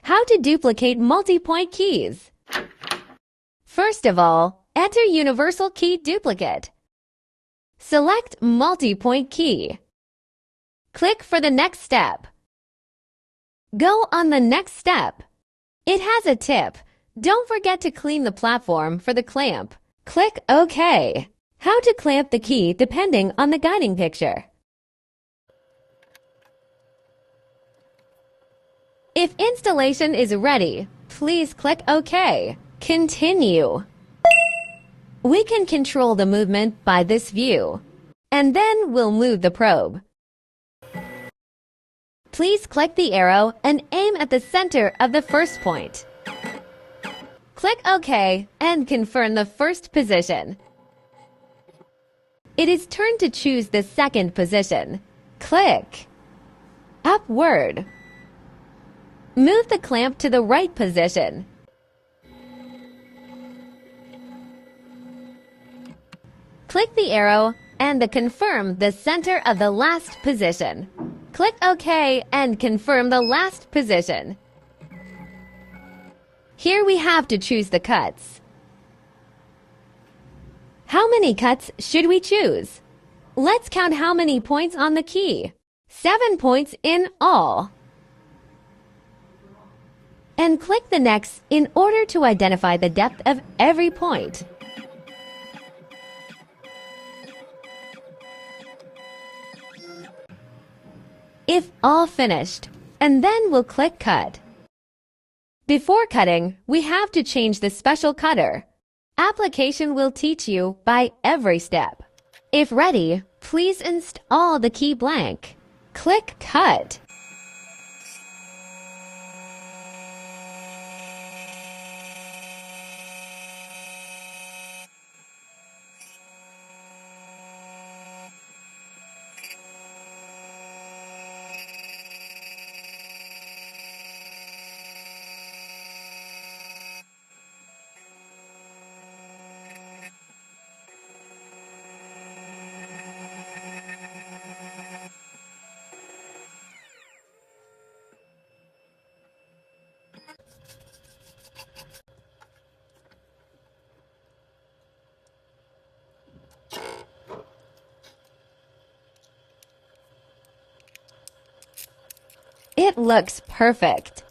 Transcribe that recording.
How to duplicate multi-point keys. First of all, enter universal key duplicate. Select multi-point key. Click for the next step. Go on the next step. It has a tip. Don't forget to clean the platform for the clamp. Click OK. How to clamp the key depending on the guiding picture. If installation is ready, please click OK. Continue. We can control the movement by this view, and then we'll move the probe. Please click the arrow and aim at the center of the first point. Click OK and confirm the first position. It is turn to choose the second position. Click upward. Move the clamp to the right position. Click the arrow and confirm the center of the last position. Click OK and confirm the last position. Here we have to choose the cuts. How many cuts should we choose? Let's count how many points on the key. 7 points in all. And click the next in order to identify the depth of every point. If all finished, and then we'll click Cut. Before cutting, we have to change the special cutter. Application will teach you by every step. If ready, please install the key blank. Click Cut. It looks perfect.